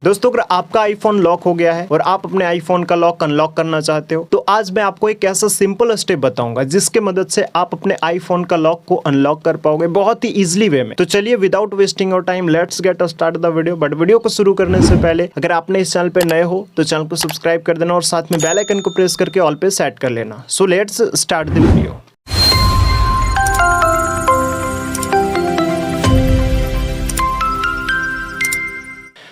दोस्तों अगर आपका आईफोन लॉक हो गया है और आप अपने आईफोन का लॉक अनलॉक करना चाहते हो तो आज मैं आपको एक ऐसा सिंपल स्टेप बताऊंगा जिसके मदद से आप अपने आईफोन का लॉक को अनलॉक कर पाओगे बहुत ही इजीली वे में। तो चलिए without wasting your time let's get start the video. But video को शुरू करने से पहले अगर आपने इस चैनल पे नए हो तो चैनल को सब्सक्राइब कर देना और साथ में बेल आइकन को प्रेस करके ऑल पे सेट कर लेना। So let's start the video.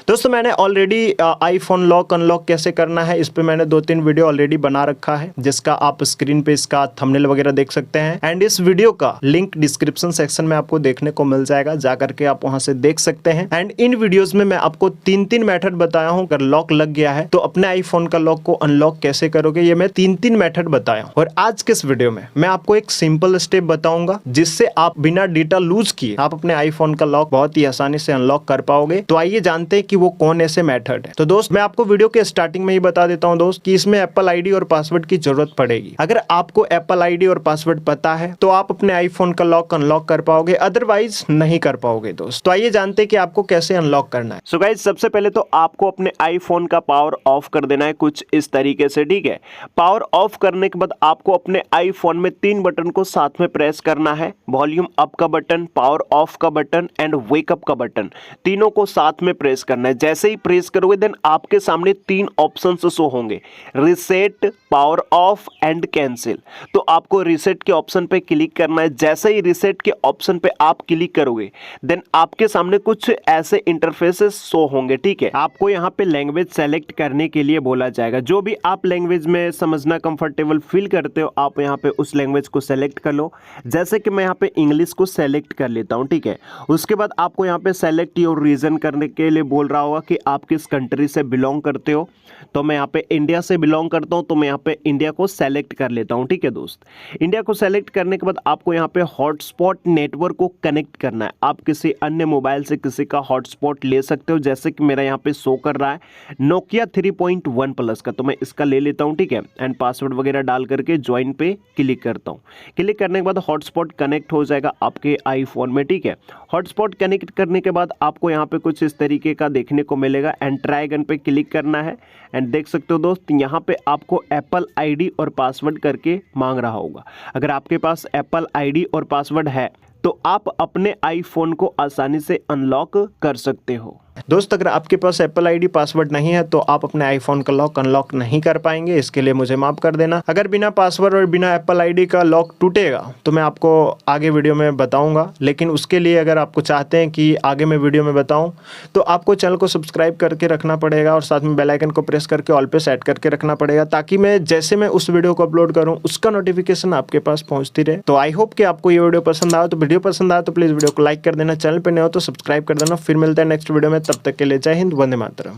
दोस्तों मैंने ऑलरेडी आईफोन लॉक अनलॉक कैसे करना है इस पे मैंने 2-3 वीडियो ऑलरेडी बना रखा है जिसका आप स्क्रीन पे इसका थंबनेल वगैरह देख सकते हैं एंड इस वीडियो का लिंक डिस्क्रिप्शन सेक्शन में आपको देखने को मिल जाएगा, जा करके आप वहां से देख सकते हैं। एंड इन वीडियोस में मैं आपको 3 मेथड बताया हूं। अगर लॉक लग गया है तो अपने आईफोन का लॉक को अनलॉक कैसे करोगे ये मैं 3 मेथड बताया हूं। और आज के इस वीडियो में मैं आपको एक सिंपल स्टेप बताऊंगा जिससे आप बिना डेटा लूज किए आप अपने आईफोन का लॉक बहुत ही आसानी से अनलॉक कर पाओगे। तो आइए जानते हैं कि वो कौन ऐसे मेथड है। तो दोस्त मैं आपको वीडियो के स्टार्टिंग में ही बता देता हूं दोस्त कि इसमें एप्पल आईडी और पासवर्ड की जरूरत पड़ेगी। अगर आपको एप्पल आईडी और पासवर्ड पता है तो आप अपने आईफोन का लॉक अनलॉक कर पाओगे, अदरवाइज नहीं कर पाओगे दोस्त। तो आइए जानते हैं कि आपको कैसे अनलॉक करना है। सो गाइस सबसे पहले तो आपको अपने आईफोन का पावर ऑफ कर देना है कुछ इस तरीके से, ठीक है। पावर ऑफ करने के बाद आपको अपने आईफोन में 3 बटन को साथ में प्रेस करना है। वॉल्यूम अप का बटन, पावर ऑफ का बटन एंड वेकअप का बटन, तीनों को साथ में प्रेस करना है। जैसे ही प्रेस करोगे देन आपके सामने 3 ऑप्शंस शो होंगे, reset, power of and cancel. तो आपको रीसेट के ऑप्शन पे क्लिक करना है। जैसे ही रीसेट के ऑप्शन पे आप क्लिक करोगे देन आपके सामने कुछ ऐसे इंटरफेसेस शो होंगे, ठीक है। आपको यहाँ पे लैंग्वेज सेलेक्ट करने के लिए बोला जाएगा। जो भी आप लैंग्वेज में समझना कंफर्टेबल फील करते हो आप यहाँ पे उस लैंग्वेज को सेलेक्ट कर लो। जैसे कि मैं यहाँ पे इंग्लिश को सेलेक्ट कर लेता हूँ, ठीक है। उसके बाद आपको यहाँ पे सेलेक्ट योर रीजन करने के लिए बोल रहा होगा कि आप किस कंट्री से बिलोंग करते हो। तो मैं यहाँ पे इंडिया से बिलोंग करता हूँ तो मैं यहाँ पे इंडिया को सेलेक्ट कर लेता हूँ, ठीक है दोस्त। इंडिया को सेलेक्ट करने के बाद आपको यहाँ पे हॉटस्पॉट नेटवर्क को कनेक्ट करना है। आप किसी अन्य मोबाइल से किसी का हॉटस्पॉट ले सकते हो, जैसे कि मेरा यहाँ पे शो कर रहा है नोकिया 3.1 प्लस का, तो मैं इसका ले लेता हूँ, ठीक है। एंड पासवर्ड वगैरह डाल करके ज्वाइन पे क्लिक करता हूँ। क्लिक करने के बाद हॉटस्पॉट कनेक्ट हो जाएगा आपके आईफोन में, ठीक है। हॉटस्पॉट कनेक्ट करने के बाद आपको यहाँ पे कुछ इस तरीके का देखने को मिलेगा एंड ट्राई अगेन पे क्लिक करना है। एंड देख सकते हो दोस्त यहाँ पे आपको एप्पल आईडी और पासवर्ड करके मांग रहा होगा। अगर आपके पास एप्पल आईडी और पासवर्ड है तो आप अपने आईफोन को आसानी से अनलॉक कर सकते हो। दोस्त अगर आपके पास एप्पल आईडी पासवर्ड नहीं है तो आप अपने आईफोन का लॉक अनलॉक नहीं कर पाएंगे, इसके लिए मुझे माफ कर देना। अगर बिना पासवर्ड और बिना एप्पल आईडी का लॉक टूटेगा तो मैं आपको आगे वीडियो में बताऊंगा, लेकिन उसके लिए अगर आपको चाहते हैं कि आगे मैं वीडियो में बताऊं तो आपको चैनल को सब्सक्राइब करके रखना पड़ेगा और साथ में बेल आइकन को प्रेस करके ऑल पे सेट करके रखना पड़ेगा, ताकि मैं जैसे मैं उस वीडियो को अपलोड करूँ उसका नोटिफिकेशन आपके पास पहुँचती रहे। तो आई होप कि आपको ये वीडियो पसंद आया। तो वीडियो पसंद आया तो प्लीज़ वीडियो को लाइक कर देना, चैनल पर नए हो तो सब्सक्राइब कर देना। फिर मिलते हैं नेक्स्ट वीडियो में, तब तक के लिए जय हिंद, वंदे मातरम।